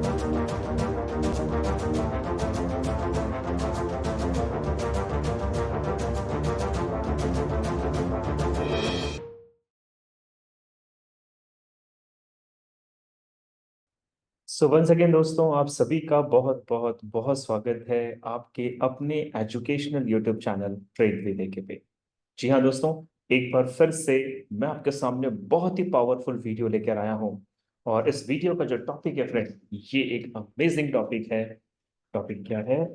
So once again दोस्तों, आप सभी का बहुत बहुत बहुत स्वागत है आपके अपने educational YouTube channel trade with AK पे। जी हाँ दोस्तों, एक बार फिर से मैं आपके सामने बहुत ही पावरफुल वीडियो लेकर आया हूँ। और इस वीडियो का जो टॉपिक है फ्रेंड, ये एक अमेजिंग टॉपिक है। टॉपिक क्या है?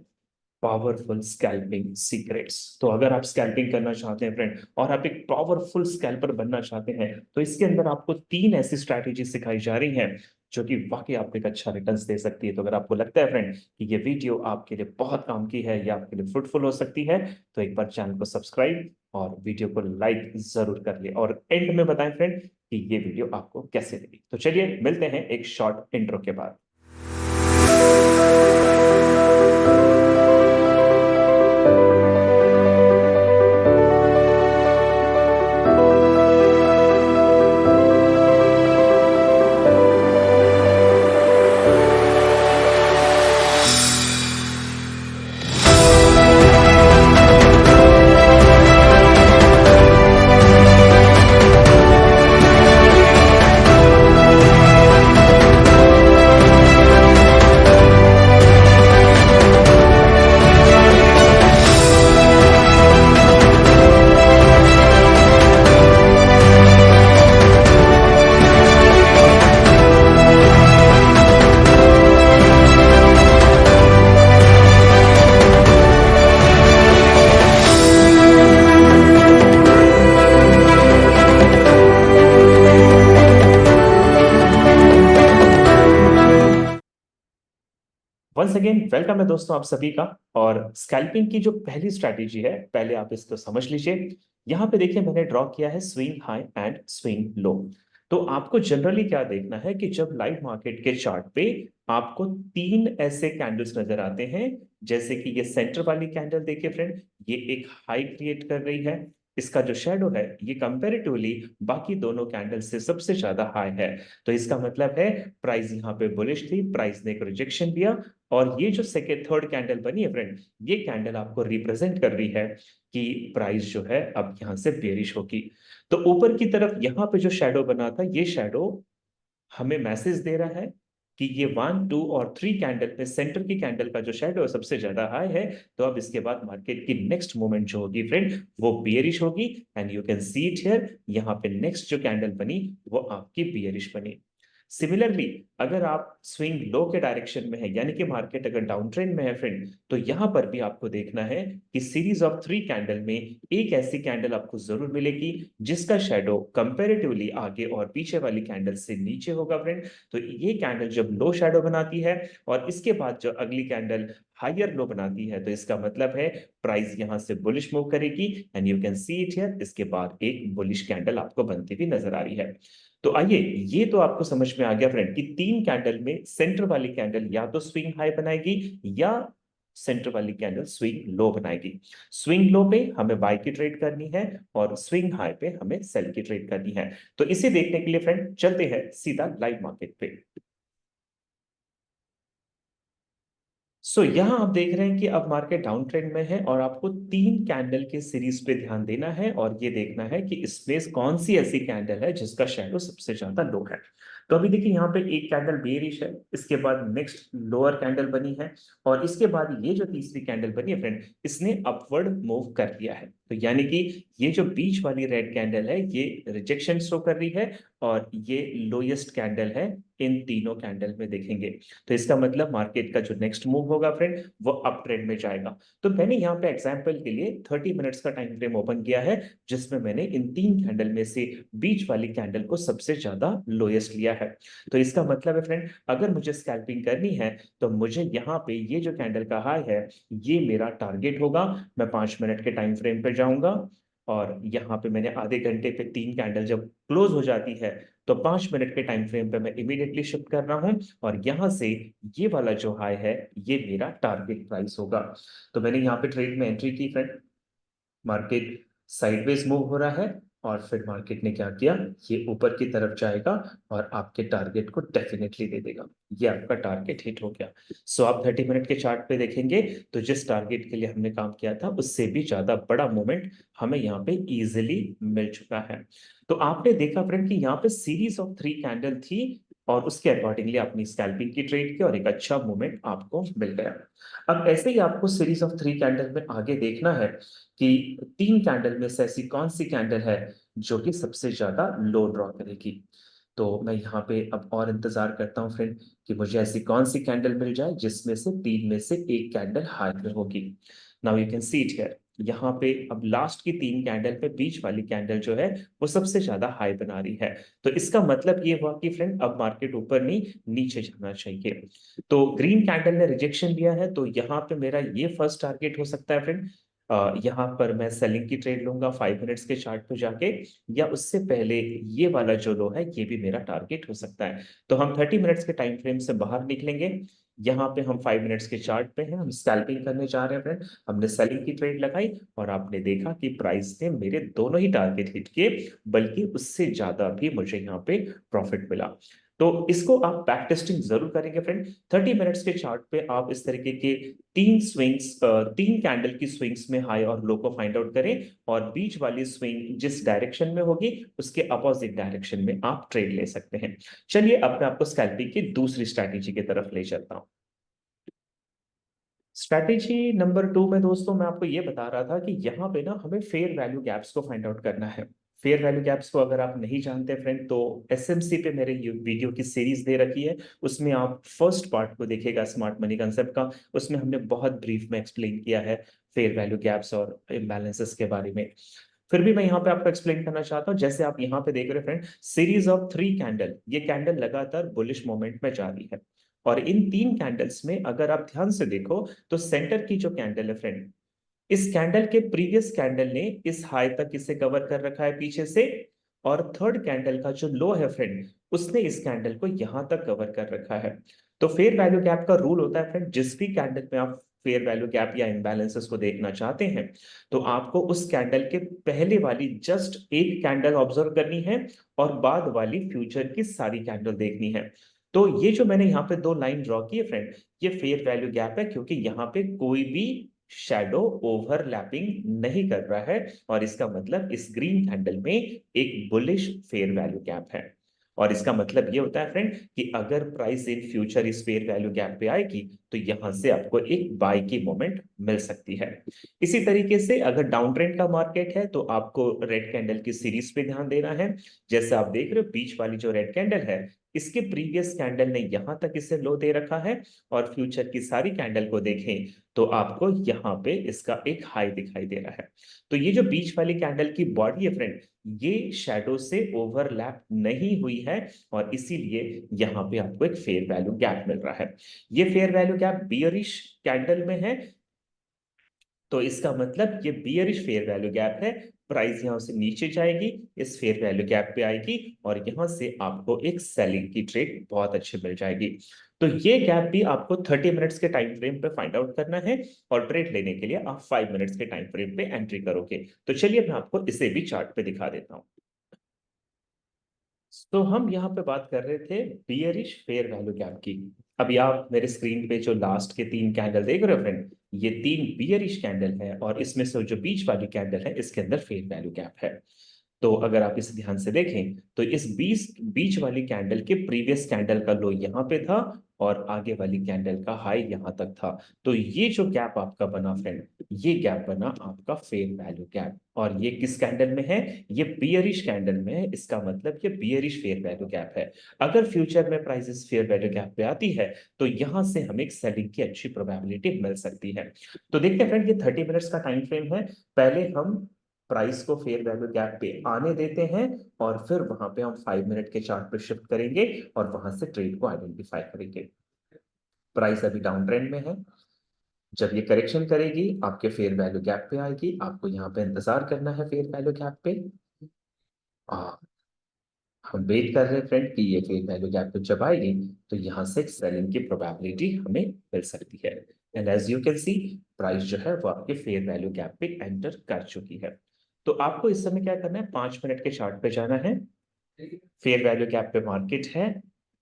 Powerful scalping secrets. तो अगर आप स्कैल्पिंग करना चाहते हैं फ्रेंड, और आप एक पावरफुल स्कैल्पर बनना चाहते हैं, तो इसके अंदर आपको 3 ऐसी स्ट्रैटेजी सिखाई जा रही हैं जो कि वाकई आपको एक अच्छा रिटर्न्स दे सकती है। तो अगर आपको लगता है फ्रेंड कि ये वीडियो आपके लिए बहुत काम की है या आपके लिए फ्रूटफुल हो सकती है, तो एक बार चैनल को सब्सक्राइब और वीडियो को लाइक जरूर कर ले, और एंड में बताएं फ्रेंड कि ये वीडियो आपको कैसे लगी। तो चलिए मिलते हैं एक शॉर्ट इंट्रो के बाद। वंस अगेन वेलकम है दोस्तों आप सभी का। और स्कैल्पिंग की जो पहली स्ट्रैटेजी है, पहले आप इसको समझ लीजिए। यहाँ पे देखिए, मैंने ड्रॉ किया है swing high and swing low. तो आपको जनरली क्या देखना है कि जब लाइव मार्केट के चार्ट पे आपको 3 ऐसे कैंडल्स नजर आते हैं, जैसे कि ये सेंटर वाली कैंडल देखिए फ्रेंड, ये एक हाई क्रिएट कर रही है। इसका जो शेडो है ये कंपैरेटिवली बाकी दोनों कैंडल से सबसे ज्यादा हाई है। तो इसका मतलब है प्राइस यहाँ पे बुलिश थी, प्राइस ने एक रिजेक्शन दिया। और ये जो सेकेंड थर्ड कैंडल बनी है फ्रेंड, ये कैंडल आपको रिप्रेजेंट कर रही है कि प्राइस जो है अब यहां से बेरिश होगी। तो ऊपर की तरफ यहाँ पे जो शेडो बना था, ये शेडो हमें मैसेज दे रहा है कि ये 1, 2 और 3 कैंडल पे सेंटर की कैंडल का जो शेडो सबसे ज्यादा हाई है। तो अब इसके बाद मार्केट की नेक्स्ट मूवमेंट जो होगी फ्रेंड, वो बियरिश होगी। And you can see it here, यहाँ पे नेक्स्ट जो कैंडल बनी वो आपकी बियरिश बनी। सिमिलरली, अगर आप स्विंग लो के डायरेक्शन में है, यानी कि मार्केट अगर डाउन ट्रेंड में है फ्रेंड, तो यहां पर भी आपको देखना है कि सीरीज ऑफ 3 कैंडल में एक ऐसी कैंडल आपको जरूर मिलेगी जिसका शेडो कंपैरेटिवली आगे और पीछे वाली कैंडल से नीचे होगा फ्रेंड। तो ये कैंडल जब लो शेडो बनाती है और इसके बाद जो अगली कैंडल हायर लो बनाती है, तो इसका मतलब है प्राइस यहां से बुलिश मूव करेगी। And you can see it here, इसके बाद एक बुलिश कैंडल आपको बनती हुई नजर आ रही है। तो आइए, ये तो आपको समझ में आ गया फ्रेंड कि 3 कैंडल में सेंटर वाली कैंडल या तो स्विंग हाई बनाएगी या सेंटर वाली कैंडल स्विंग लो बनाएगी। स्विंग लो पे हमें बाय की ट्रेड करनी है और स्विंग हाई पे हमें सेल की ट्रेड करनी है। तो इसे देखने के लिए फ्रेंड चलते हैं सीधा लाइव मार्केट पे। यहां आप देख रहे हैं कि अब मार्केट डाउन ट्रेंड में है और आपको 3 कैंडल के सीरीज पे ध्यान देना है और ये देखना है कि इसमें कौन सी ऐसी कैंडल है जिसका शेडो सबसे ज्यादा लो है। तो अभी देखिए, यहाँ पे एक कैंडल बेरिश है, इसके बाद नेक्स्ट लोअर कैंडल बनी है, और इसके बाद ये जो तीसरी कैंडल बनी है फ्रेंड, इसने अपवर्ड मूव कर दिया है। तो यानी कि ये जो बीच वाली रेड कैंडल है ये रिजेक्शन शो कर रही है, और ये लोएस्ट कैंडल है इन तीनों कैंडल में देखेंगे। तो इसका मतलब मार्केट का जो नेक्स्ट मूव होगा फ्रेंड, वो अप ट्रेंड में जाएगा। तो मैंने यहाँ पे एग्जांपल के लिए 30 मिनट्स का टाइम फ्रेम ओपन किया है, जिसमें मैंने इन 3 कैंडल में से बीच वाली कैंडल को सबसे ज्यादा लोएस्ट लिया है। तो इसका मतलब है फ्रेंड, अगर मुझे स्कैल्पिंग करनी है तो मुझे यहाँ पे ये जो कैंडल का हाई है, ये मेरा टारगेट होगा। मैं 5 मिनट के टाइम फ्रेम पे जाऊंगा, और यहाँ पे मैंने आधे घंटे पे 3 कैंडल जब क्लोज हो जाती है, तो 5 मिनट के टाइम फ्रेम पे मैं इमीडिएटली शिफ्ट कर रहा हूं, और यहां से ये वाला जो हाई है, ये मेरा टारगेट प्राइस होगा। तो मैंने यहाँ पे ट्रेड में एंट्री की फ्रेंड, मार्केट साइडवेज मूव हो रहा है, और फिर मार्केट ने क्या किया, ये ऊपर की तरफ जाएगा और आपके टारगेट को डेफिनेटली दे देगा। ये आपका टारगेट हिट हो गया। सो आप 30 मिनट के चार्ट पे देखेंगे तो जिस टारगेट के लिए हमने काम किया था उससे भी ज्यादा बड़ा मूवमेंट हमें यहाँ पे इजिली मिल चुका है। तो आपने देखा फ्रेंड कि यहाँ पे सीरीज ऑफ 3 कैंडल थी और उसके अकॉर्डिंगली अपनी स्कैल्पिंग की ट्रेड की और एक अच्छा मूवमेंट आपको मिल गया। अब ऐसे ही आपको सीरीज ऑफ 3 कैंडल में आगे देखना है कि 3 कैंडल में से ऐसी कौन सी कैंडल है जो कि सबसे ज्यादा लो ड्रॉ करेगी। तो मैं यहाँ पे अब और इंतजार करता हूँ फ्रेंड कि मुझे ऐसी कौन सी कैंडल मिल जाए जिसमें से 3 में से एक कैंडल हाई में होगी। Now you can see it here. यहाँ पे अब लास्ट की 3 कैंडल पे बीच वाली कैंडल जो है वो सबसे ज्यादा हाई बना रही है। तो इसका मतलब ये हुआ कि फ्रेंड अब मार्केट ऊपर नहीं नीचे जाना चाहिए। तो ग्रीन कैंडल ने रिजेक्शन दिया है तो यहाँ पे मेरा ये फर्स्ट टारगेट हो सकता है फ्रेंड। यहाँ पर मैं सेलिंग की ट्रेड लूंगा 5 मिनट्स के चार्ट पे जाके, या उससे पहले ये वाला जो लो है ये भी मेरा टारगेट हो सकता है। तो हम 30 मिनट्स के टाइम फ्रेम से बाहर निकलेंगे। यहाँ पे हम 5 मिनट्स के चार्ट पे हैं, हम स्कैल्पिंग करने जा रहे हैं फ्रेंड। हमने सेलिंग की ट्रेड लगाई और आपने देखा कि प्राइस ने मेरे दोनों ही टारगेट हिट किए, बल्कि उससे ज्यादा भी मुझे यहाँ पे प्रॉफिट मिला। तो इसको आप बैक टेस्टिंग जरूर करेंगे फ्रेंड। 30 मिनट्स के चार्ट पे आप इस तरीके के 3 कैंडल की स्विंग्स में हाई और लो को फाइंड आउट करें और बीच वाली स्विंग जिस डायरेक्शन में होगी उसके अपोजिट डायरेक्शन में आप ट्रेड ले सकते हैं। चलिए अब मैं आपको स्कैल्पिंग की दूसरी स्ट्रैटेजी की तरफ ले चलता हूं। स्ट्रैटेजी नंबर 2 में दोस्तों मैं आपको ये बता रहा था कि यहाँ पे ना हमें फेयर वैल्यू गैप्स को फाइंड आउट करना है। फेयर वैल्यू गैप्स को अगर आप नहीं जानते फ्रेंड तो एसएमसी पे मेरे वीडियो की सीरीज दे रखी है, उसमें आप फर्स्ट पार्ट को देखिएगा स्मार्ट मनी कंसेप्ट का। उसमें हमने बहुत ब्रीफ में एक्सप्लेन किया है फेयर वैल्यू गैप्स और इम्बैलेंसेस के बारे में। फिर भी मैं यहाँ पे आपको एक्सप्लेन करना चाहता हूँ। जैसे आप यहाँ पे देख रहे हैं फ्रेंड, सीरीज ऑफ 3 कैंडल, ये कैंडल लगातार बुलिश मोमेंट में जा रही है। और इन 3 कैंडल्स में अगर आप ध्यान से देखो तो सेंटर की जो कैंडल है फ्रेंड, इस कैंडल के प्रीवियस कैंडल ने इस हाई तक इसे कवर कर रखा है पीछे से, और थर्ड कैंडल का जो लो है फ्रेंड उसने इस कैंडल को यहां तक कवर कर रखा है। तो फेयर वैल्यू गैप का रूल होता है फ्रेंड, जिस भी कैंडल में आप फेयर वैल्यू गैप या इम्बैलेंसेस को देखना चाहते हैं तो आपको उस कैंडल के पहले वाली जस्ट एक कैंडल ऑब्जर्व करनी है और बाद वाली फ्यूचर की सारी कैंडल देखनी है। तो ये जो मैंने यहाँ पे 2 लाइन ड्रॉ की है फ्रेंड, ये फेयर वैल्यू गैप है क्योंकि यहाँ पे कोई भी शैडो ओवरलैपिंग नहीं कर रहा है। और इसका मतलब इस ग्रीन कैंडल में एक बुलिश फेयर वैल्यू गैप है। और इसका मतलब ये होता है फ्रेंड कि अगर प्राइस इन फ्यूचर इस फेयर वैल्यू गैप पे आएगी तो यहां से आपको एक बाय की मोमेंट मिल सकती है। इसी तरीके से अगर डाउन ट्रेंड का मार्केट है तो आपको रेड कैंडल की सीरीज पे ध्यान देना है। जैसे आप देख रहे हो बीच वाली जो रेड कैंडल है, इसके प्रीवियस कैंडल ने यहां तक इसे लो दे रखा है, और फ्यूचर की सारी कैंडल को देखें तो आपको यहाँ पे इसका एक हाई दिखाई दे रहा है। तो ये जो बीच वाली कैंडल की बॉडी है फ्रेंड, ये शैडो से ओवरलैप नहीं हुई है, और इसीलिए यहाँ पे आपको एक फेयर वैल्यू गैप मिल रहा है। ये fair value gap bearish candle में है, तो इसका मतलब ये बियरिश फेयर वैल्यू गैप है। प्राइस यहां से नीचे जाएगी, इस फेयर वैल्यू गैप पे आएगी, और यहां से आपको एक सेलिंग की ट्रेड बहुत अच्छी मिल जाएगी। तो ये गैप भी आपको 30 मिनट्स के टाइम फ्रेम पे फाइंड आउट करना है, और ट्रेड लेने के लिए आप 5 मिनट्स के टाइम फ्रेम पे एंट्री करोगे। तो चलिए मैं आपको इसे भी चार्ट पे दिखा देता हूं। तो हम यहाँ पे बात कर रहे थे बियरिश फेयर वैल्यू गैप की। अभी आप मेरे स्क्रीन पे जो लास्ट के 3 कैंडल देख रहे हो फ्रेंड, ये 3 बियरिश कैंडल है, और इसमें से जो बीच वाली कैंडल है इसके अंदर फेयर वैल्यू गैप है। तो अगर आप इसे ध्यान से देखें तो इस बीच वाली कैंडल के प्रीवियस कैंडल का लो यहाँ पे था, और आगे वाली कैंडल का हाई यहाँ तक था। तो ये जो गैप आपका बना फ्रेंड, ये गैप बना आपका फेयर वैल्यू गैप, और ये किस कैंडल में है, ये बियरिश कैंडल में है। इसका मतलब ये बियरिश फेयर वैल्यू गैप है। अगर फ्यूचर में प्राइसेस फेयर वैल्यू गैप पे आती है तो यहां से हमें एक सेलिंग की अच्छी प्रोबेबिलिटी मिल सकती है। तो देखते हैं फ्रेंड, ये 30 मिनट्स का टाइम फ्रेम है। पहले हम प्राइस को फेयर वैल्यू गैप पे आने देते हैं, और फिर वहां पे हम 5 मिनट के चार्ट पे शिफ्ट करेंगे और वहां से ट्रेड को आइडेंटिफाई करेंगे। प्राइस अभी डाउन ट्रेंड में है, जब ये करेक्शन करेगी आपके फेयर वैल्यू गैप पे आएगी, आपको यहाँ पे इंतजार करना है फेयर वैल्यू गैप पे। आ, हम वेट कर रहे हैं फ्रेंड कि ये फेयर वैल्यू गैप पे जब आएगी तो यहाँ से सेलिंग की प्रोबेबिलिटी हमें मिल सकती है। And as you can see, price जो है वो आपके फेयर वैल्यू गैप पे एंटर कर चुकी है। तो आपको इस समय क्या करना है, 5 मिनट के चार्ट पे जाना है। फेयर वैल्यू गैप पे मार्केट है।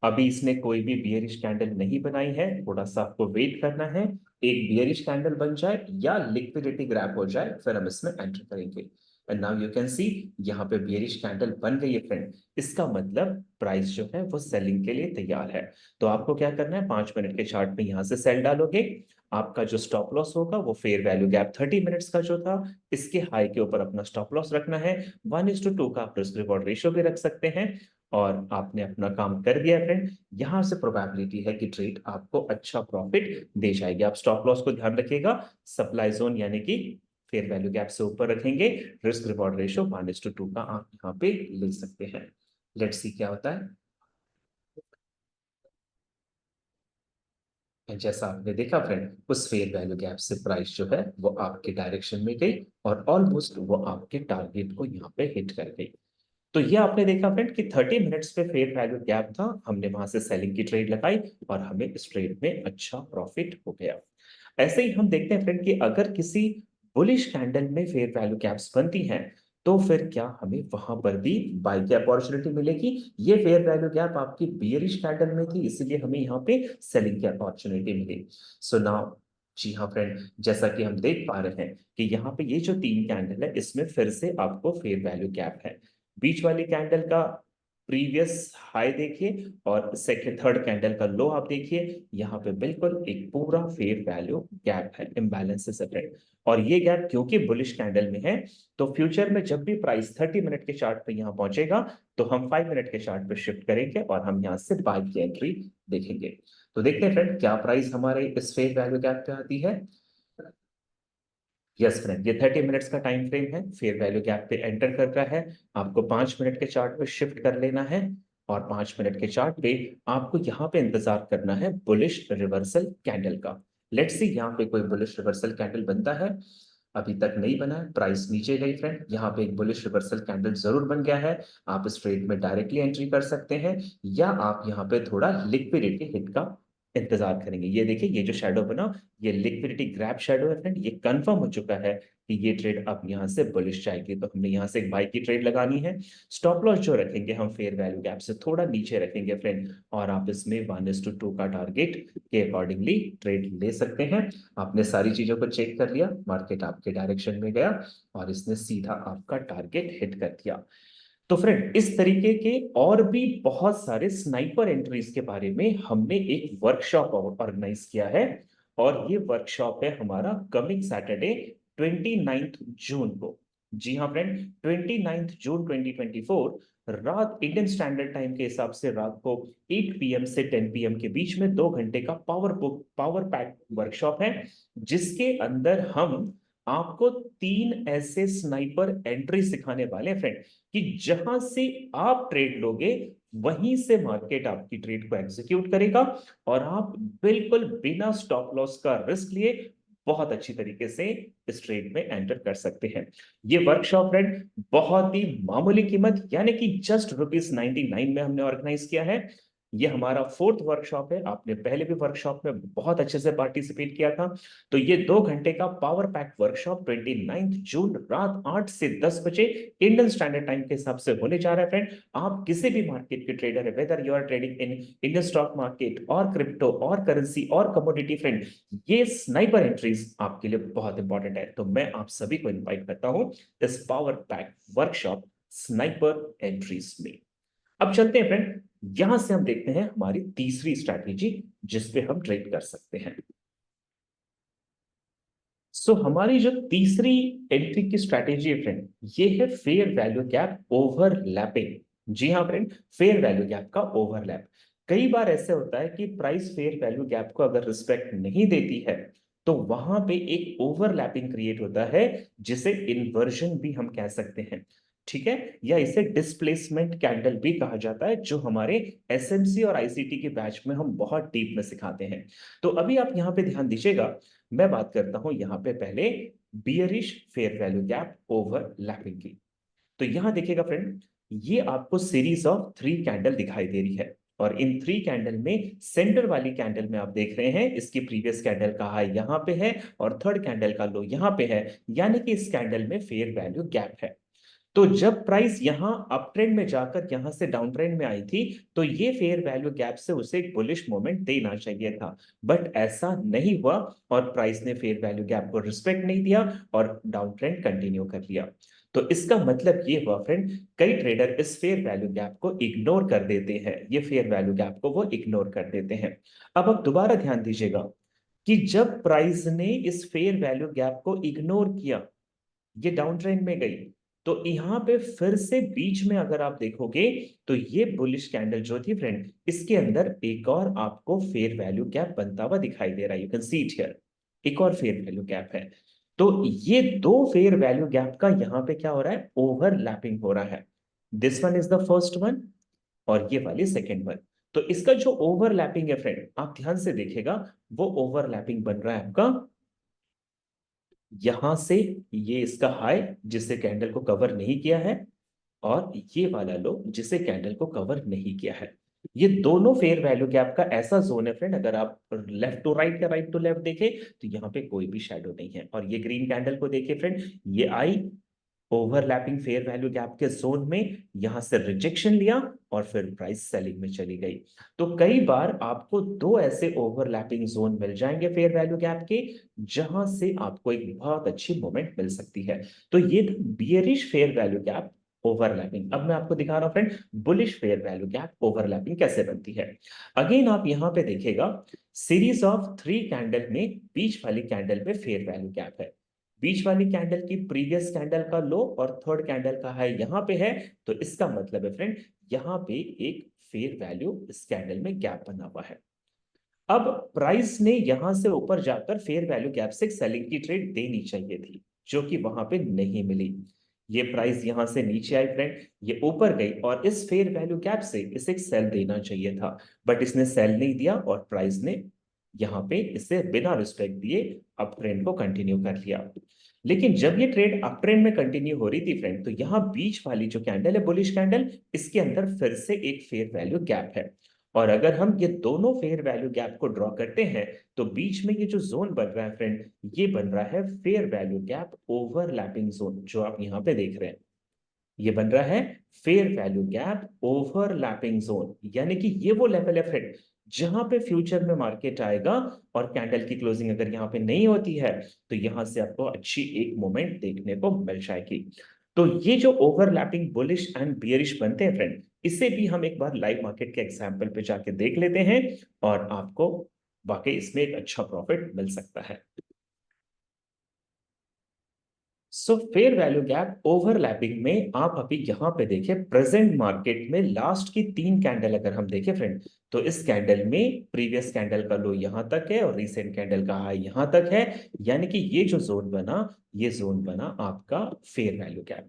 अभी इसने कोई भी बियरिश कैंडल नहीं बनाई है, थोड़ा सा आपको वेट करना है। एक बियरिश कैंडल बन जाए या लिक्विडिटी ग्रैब हो जाए, फिर हम इसमें एंटर करेंगे। एंड नाउ यू कैन सी, यहाँ पे बियरिश कैंडल बन गई है फ्रेंड। इसका मतलब प्राइस जो है वो सेलिंग के लिए तैयार है। तो आपको क्या करना है, 5 मिनट के चार्ट में यहां से सेल डालोगे। आपका जो स्टॉप लॉस होगा वो फेयर वैल्यू गैप 30 मिनट्स का जो था, इसके हाई के ऊपर अपना स्टॉप लॉस रखना है। 1:2 का आप रिस्क रिवॉर्ड रेशियो भी रख सकते हैं। और आपने अपना काम कर दिया फ्रेंड। यहां से प्रोबेबिलिटी है कि ट्रेड आपको अच्छा प्रॉफिट दे जाएगी। आप स्टॉप लॉस को ध्यान रखिएगा, सप्लाई जोन यानी कि फेयर वैल्यू गैप से ऊपर रखेंगे। रिस्क रिवॉर्ड रेशियो 1:2 का आप यहाँ पे ले सकते हैं। लेट्स सी क्या होता है। जैसा आपने देखा फ्रेंड, उस फेयर वैल्यू गैप से प्राइस जो है वो आपके डायरेक्शन में गई और ऑलमोस्ट वो आपके टारगेट को यहाँ पे हिट कर गई। तो ये आपने देखा फ्रेंड कि 30 मिनट्स पे फेयर वैल्यू गैप था, हमने वहां से सेलिंग की ट्रेड लगाई और हमें इस ट्रेड में अच्छा प्रॉफिट हो गया। ऐसे ही हम देखते हैं फ्रेंड कि अगर किसी बुलिश कैंडल में फेयर वैल्यू गैप्स बनती हैं, तो फिर क्या हमें वहां पर भी बाय की अपॉर्चुनिटी मिलेगी। ये फेयर वैल्यू गैप आपकी बियरिश कैंडल में थी, इसलिए हमें यहाँ पे सेलिंग की अपॉर्चुनिटी मिली। सो नाउ, जी हाँ फ्रेंड, जैसा कि हम देख पा रहे हैं कि यहाँ पे ये जो 3 कैंडल है, इसमें फिर से आपको फेयर वैल्यू गैप है। बीच वाली कैंडल का प्रीवियस हाई देखिए और सेकंड थर्ड कैंडल का लो आप देखिए, यहाँ पे बिल्कुल एक पूरा फेयर वैल्यू गैप है, इम्बैलेंस से सेपरेट। और ये गैप क्योंकि बुलिश कैंडल में है, तो फ्यूचर में जब भी प्राइस 30 मिनट के चार्ट पे यहाँ पहुंचेगा, तो हम 5 मिनट के चार्ट पे शिफ्ट करेंगे और हम यहाँ से बाय की एंट्री देखेंगे। तो देखते हैं फ्रेंड, क्या प्राइस हमारे इस फेयर वैल्यू गैप पे आती है। यस फ्रेंड, ये 30 मिनट्स का टाइम फ्रेम है, फेयर वैल्यू गैप पे एंटर कर रहा है। आपको 5 मिनट के चार्ट पे शिफ्ट कर लेना है और 5 मिनट के चार्ट पे आपको यहाँ पे इंतजार करना है बुलिश रिवर्सल कैंडल का। लेट्स सी यहाँ पे कोई बुलिश रिवर्सल कैंडल बनता है। अभी तक नहीं बना है, प्राइस नीचे गई फ्रेंड। यहाँ पे एक बुलिश रिवर्सल कैंडल जरूर बन गया है। आप इस ट्रेड में डायरेक्टली एंट्री कर सकते हैं या आप यहाँ पे थोड़ा लिक्विडिटी हिट का इंतजार करेंगे। ये देखिए, ये जो शेडो बना, ये लिक्विडिटी ग्रैब शेडो है फ्रेंड। ये कंफर्म हो चुका है कि ये ट्रेड अब यहाँ से बुलिश जाएगी, तो हमने यहाँ से एक बाई की ट्रेड लगानी है। स्टॉप लॉस जो रखेंगे हम फेयर वैल्यू गैप से थोड़ा नीचे रखेंगे फ्रेंड, और आप इसमें 1:2 का टारगेट के अकॉर्डिंगली ट्रेड ले सकते हैं। आपने सारी चीजों को चेक कर लिया, मार्केट आपके डायरेक्शन में गया और इसने सीधा आपका टारगेट हिट कर दिया। तो फ्रेंड, इस तरीके के और भी बहुत सारे स्नाइपर एंट्रीज के बारे में हमने एक वर्कशॉप ऑर्गेनाइज किया है। और ये वर्कशॉप है हमारा कमिंग सैटरडे 29 जून को। जी हाँ फ्रेंड, 29 जून 2024 रात इंडियन स्टैंडर्ड टाइम के हिसाब से रात को 8 PM से 10 PM के बीच में 2 घंटे का पावर पैक वर्कशॉप है, जिसके अंदर हम आपको 3 ऐसे स्नाइपर एंट्री सिखाने वाले हैं फ्रेंड, कि जहां से आप ट्रेड लोगे वहीं से मार्केट आपकी ट्रेड को एग्जीक्यूट करेगा और आप बिल्कुल बिना स्टॉप लॉस का रिस्क लिए बहुत अच्छी तरीके से इस ट्रेड में एंटर कर सकते हैं। ये वर्कशॉप फ्रेंड बहुत ही मामूली कीमत यानी कि जस्ट ₹99 में हमने ऑर्गेनाइज किया है। ये हमारा फोर्थ वर्कशॉप है। आपने पहले भी वर्कशॉप में बहुत अच्छे से पार्टिसिपेट किया था। तो ये 2 घंटे का पावर पैक वर्कशॉप 29 जून रात 8 से 10 बजे इंडियन स्टैंडर्ड टाइम के हिसाब से होने जा रहा है फ्रेंड। आप किसी भी मार्केट के ट्रेडर है, whether you are trading in Indian stock market और क्रिप्टो और करेंसी और कमोडिटी फ्रेंड, ये स्नाइपर एंट्रीज आपके लिए बहुत इंपॉर्टेंट है। तो मैं आप सभी को इन्वाइट करता हूं इस power pack workshop sniper entries में। अब चलते हैं फ्रेंड, यहां से हम देखते हैं हमारी तीसरी स्ट्रैटेजी जिसपे हम ट्रेड कर सकते हैं। हमारी जो तीसरी एंट्री की स्ट्रैटेजी है फ्रेंड, ये है फेयर वैल्यू गैप ओवरलैपिंग। जी हाँ फ्रेंड, फेयर वैल्यू गैप का ओवरलैप। कई बार ऐसे होता है कि प्राइस फेयर वैल्यू गैप को अगर रिस्पेक्ट नहीं देती है, तो वहां पे एक ओवरलैपिंग क्रिएट होता है, जिसे इन्वर्जन भी हम कह सकते हैं। ठीक है, या इसे डिस्प्लेसमेंट कैंडल भी कहा जाता है, जो हमारे एसएमसी और आईसीटी के बैच में हम बहुत डीप में सिखाते हैं। तो अभी आप यहाँ पे ध्यान दीजिएगा, मैं बात करता हूं यहां पे पहले bearish fair value gap overlapping की। तो यहां देखिएगा फ्रेंड, ये आपको सीरीज ऑफ 3 कैंडल दिखाई दे रही है। और इन 3 कैंडल में सेंटर वाली कैंडल में आप देख रहे हैं इसकी प्रीवियस कैंडल का हाई यहां पे है और थर्ड कैंडल का लो यहां पे है, यानी कि इस कैंडल में फेयर वैल्यू गैप है। तो जब प्राइस यहां अप ट्रेंड में जाकर यहां से डाउन ट्रेंड में आई थी, तो ये फेयर वैल्यू गैप से उसे एक बुलिश मोमेंट देना चाहिए था, बट ऐसा नहीं हुआ और प्राइस ने फेयर वैल्यू गैप को रिस्पेक्ट नहीं दिया और डाउन ट्रेंड कंटिन्यू कर लिया। तो इसका मतलब ये हुआ फ्रेंड, कई ट्रेडर इस फेयर वैल्यू गैप को इग्नोर कर देते हैं, ये फेयर वैल्यू गैप को वो इग्नोर कर देते हैं। अब आप दोबारा ध्यान दीजिएगा कि जब प्राइस ने इस फेयर वैल्यू गैप को इग्नोर किया, ये डाउन ट्रेंड में गई, तो यहां पे फिर से बीच में अगर आप देखोगे तो ये बुलिश कैंडल जो थी फ्रेंड, इसके अंदर एक और आपको फेयर वैल्यू गैप बनता हुआ दिखाई दे रहा है, you can see it here, एक और फेयर वैल्यू गैप है। तो ये दो फेयर वैल्यू गैप का यहां पे क्या हो रहा है, ओवरलैपिंग हो रहा है। This one is the first one और ये वाली सेकेंड वन। तो इसका जो ओवरलैपिंग है फ्रेंड, आप ध्यान से देखिएगा, वो ओवरलैपिंग बन रहा है आपका यहां से, ये इसका हाई जिसे कैंडल को कवर नहीं किया है, और ये वाला लो जिसे कैंडल को कवर नहीं किया है। ये दोनों फेयर वैल्यू गैप का ऐसा जोन है फ्रेंड, अगर आप लेफ्ट टू राइट या राइट टू लेफ्ट देखें तो यहाँ पे कोई भी शेडो नहीं है। और ये ग्रीन कैंडल को देखिए फ्रेंड, ये आई ओवरलैपिंग फेयर वैल्यू गैप के जोन में, यहां से रिजेक्शन लिया और फिर प्राइस सेलिंग में चली गई। तो कई बार आपको दो ऐसे ओवरलैपिंग जोन मिल जाएंगे फेयर वैल्यू गैप के, जहां से आपको एक बहुत अच्छी मोमेंट मिल सकती है। तो ये bearish fair value gap overlapping. अब मैं आपको दिखा रहा हूं friend, bullish fair value gap overlapping कैसे बनती है। अगेन आप यहां पे देखिएगा, सीरीज ऑफ 3 कैंडल में बीच वाली कैंडल में फेयर वैल्यू गैप है। बीच वाली कैंडल की प्रीवियस कैंडल का लो और थर्ड कैंडल का हाई यहां पे है, तो इसका मतलब है फ्रेंड, यहां पे एक फेयर वैल्यू इस कैंडल में गैप बना हुआ है। अब प्राइस ने यहां से ऊपर जाकर फेयर वैल्यू गैप से सेलिंग की ट्रेड देनी चाहिए थी, जो कि वहां पे नहीं मिली। ये प्राइस यहां से नीचे आई फ्रेंड, ये ऊपर गई और इस फेयर वैल्यू गैप से इसे एक सेल देना चाहिए था, बट इसने सेल नहीं दिया और प्राइस ने यहां पे इसे बिना रिस्पेक्ट दिए अप ट्रेंड को कंटिन्यू कर लिया। लेकिन जब ये ट्रेड अप ट्रेंड में कंटिन्यू हो रही थी फ्रेंड, तो यहां बीच वाली जो कैंडल है बुलिश कैंडल, इसके अंदर फिर से एक फेयर वैल्यू गैप है। और अगर हम ये दोनों फेयर वैल्यू गैप को ड्रॉ करते हैं, तो बीच में ये जो जोन बन रहा है फ्रेंड, ये बन रहा है fair value gap overlapping zone, जो आप यहां पे देख रहे हैं। ये बन रहा है fair value gap overlapping zone, यानी कि ये वो लेवल है फ्रेंड, जहां पे फ्यूचर में मार्केट आएगा और कैंडल की क्लोजिंग अगर यहां पे नहीं होती है, तो यहां से आपको अच्छी एक मोमेंट देखने को मिल जाएगी। तो ये जो ओवरलैपिंग बुलिश एंड बियरिश बनते हैं फ्रेंड, इसे भी हम एक बार लाइव मार्केट के एग्जांपल पे जाके देख लेते हैं और आपको वाकई इसमें एक अच्छा प्रॉफिट मिल सकता है। So fair value gap overlapping में आप अभी यहां पे देखिए, प्रेजेंट मार्केट में लास्ट की 3 कैंडल अगर हम देखें फ्रेंड, तो इस कैंडल में प्रीवियस कैंडल का लो यहां तक है और रिसेंट कैंडल का हाई यहां तक है, यानी कि ये जो जोन बना, ये जोन बना आपका फेयर वैल्यू गैप।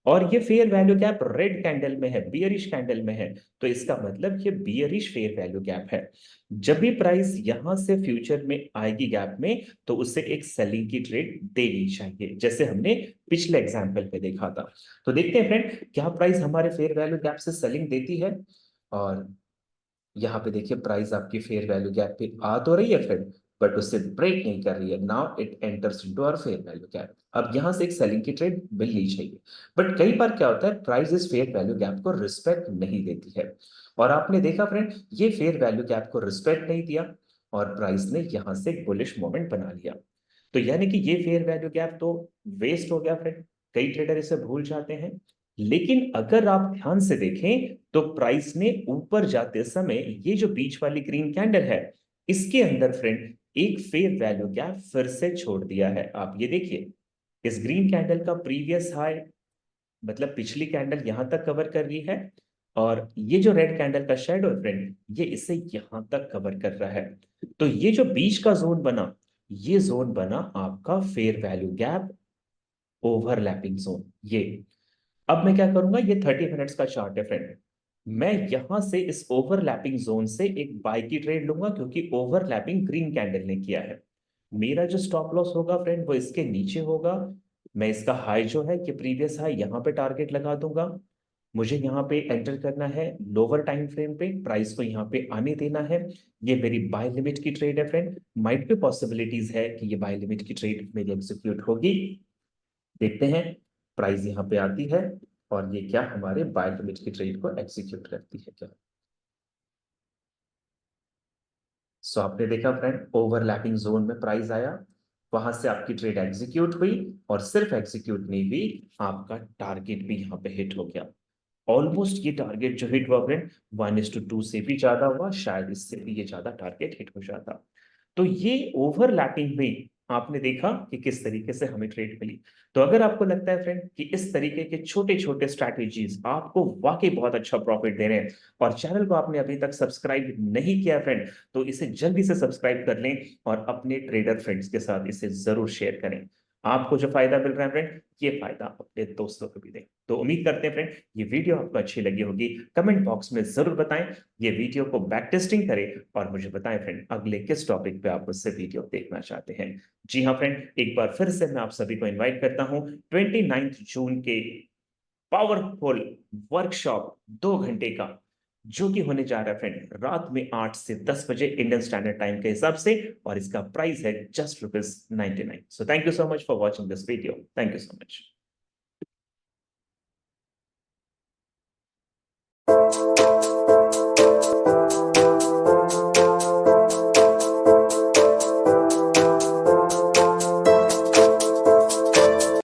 और ये fair value gap red candle में है, बियरिश कैंडल में है, तो इसका मतलब ये बियरिश फेयर वैल्यू गैप है। जब भी प्राइस यहां से फ्यूचर में आएगी गैप में, तो उसे एक सेलिंग की ट्रेड देनी चाहिए, जैसे हमने पिछले एग्जांपल पे देखा था। तो देखते हैं फ्रेंड, क्या प्राइस हमारे फेयर वैल्यू गैप से सेलिंग देती है। और यहाँ पे देखिए, प्राइस आपकी फेयर वैल्यू गैप पे आ तो रही है फ्रेंड, बट उससे ब्रेक नहीं कर रही है। Now it enters into our fair value gap. अब यहाँ से एक सेलिंग की ट्रेड मिलनी चाहिए, बट कई बार क्या होता है, प्राइस इस फेयर वैल्यू गैप को रिस्पेक्ट नहीं देती है। और आपने देखा फ्रेंड, ये फेयर वैल्यू गैप को रिस्पेक्ट नहीं दिया और प्राइस ने यहाँ से एक बुलिश मोमेंट बना लिया। तो यानी कि ये फेयर वैल्यू गैप तो वेस्ट हो गया फ्रेंड, कई ट्रेडर इसे भूल जाते हैं। लेकिन अगर आप ध्यान से देखें, तो प्राइस ने ऊपर जाते समय ये जो बीच वाली ग्रीन कैंडल है, इसके अंदर फ्रेंड एक फेयर वैल्यू गैप फिर से छोड़ दिया है। आप ये देखिए, इस ग्रीन कैंडल का प्रीवियस हाई, मतलब पिछली कैंडल यहां तक कवर कर रही है, और ये जो रेड कैंडल का शेडो है फ्रेंड, ये इसे यहां तक कवर कर रहा है। तो ये जो बीच का जोन बना, ये जोन बना आपका fair value gap overlapping zone. ये अब मैं क्या करूंगा, ये 30 मिनट्स का चार्ट है फ्रेंड, मैं यहां से इस ओवरलैपिंग जोन से एक बाय की ट्रेड लूंगा, क्योंकि ओवरलैपिंग ग्रीन कैंडल ने किया है। मेरा जो स्टॉप लॉस होगा फ्रेंड, वो इसके नीचे होगा। मैं इसका हाई जो है कि प्रीवियस हाई, यहां पे टारगेट लगा दूंगा। मुझे यहाँ पे एंटर करना है लोअर टाइम फ्रेम पे, प्राइस को यहाँ पे आने देना है। ये मेरी बाय लिमिट की ट्रेड है फ्रेंड, माइट पे पॉसिबिलिटीज है कि ये बाय लिमिट की ट्रेड मेरी एग्जीक्यूट होगी। देखते हैं, प्राइस यहाँ पे आती है और ये क्या हमारे बाय लिमिट की ट्रेड को एग्जीक्यूट करती है क्या। सो आपने देखा फ्रेंड, ओवरलैपिंग जोन में प्राइस आया, वहां से आपकी ट्रेड एग्जीक्यूट हुई, और सिर्फ एग्जीक्यूट नहीं हुई, आपका टारगेट भी यहाँ पे हिट हो गया। ऑलमोस्ट ये टारगेट जो हिट हुआ फ्रेंड 1:2 से भी ज्यादा हुआ, शायद इससे भी ये ज्यादा टारगेट हिट हो जाता। तो ये ओवरलैपिंग में आपने देखा कि किस तरीके से हमें ट्रेड मिली। तो अगर आपको लगता है फ्रेंड कि इस तरीके के छोटे छोटे स्ट्रैटेजीज आपको वाकई बहुत अच्छा प्रॉफिट दे रहे हैं, और चैनल को आपने अभी तक सब्सक्राइब नहीं किया फ्रेंड, तो इसे जल्दी से सब्सक्राइब कर लें और अपने ट्रेडर फ्रेंड्स के साथ इसे जरूर शेयर करें। आपको जो फायदा मिल रहा है फ्रेंड, ये फायदा अपने दोस्तों को भी दें। तो उम्मीद करते हैं फ्रेंड ये वीडियो आपको अच्छी लगी होगी। कमेंट बॉक्स में जरूर बताएं, ये वीडियो को बैक टेस्टिंग करें और मुझे बताएं फ्रेंड अगले किस टॉपिक पे आप मुझसे वीडियो देखना चाहते हैं। जी हाँ फ्रेंड, एक बार फिर से मैं आप सभी को इनवाइट करता हूं 29 जून के पावरफुल वर्कशॉप 2 घंटे का, जो कि होने जा रहा है फ्रेंड रात में 8 से 10 बजे इंडियन स्टैंडर्ड टाइम के हिसाब से, और इसका प्राइस है just ₹99। So thank you so much for watching this video, thank you so much.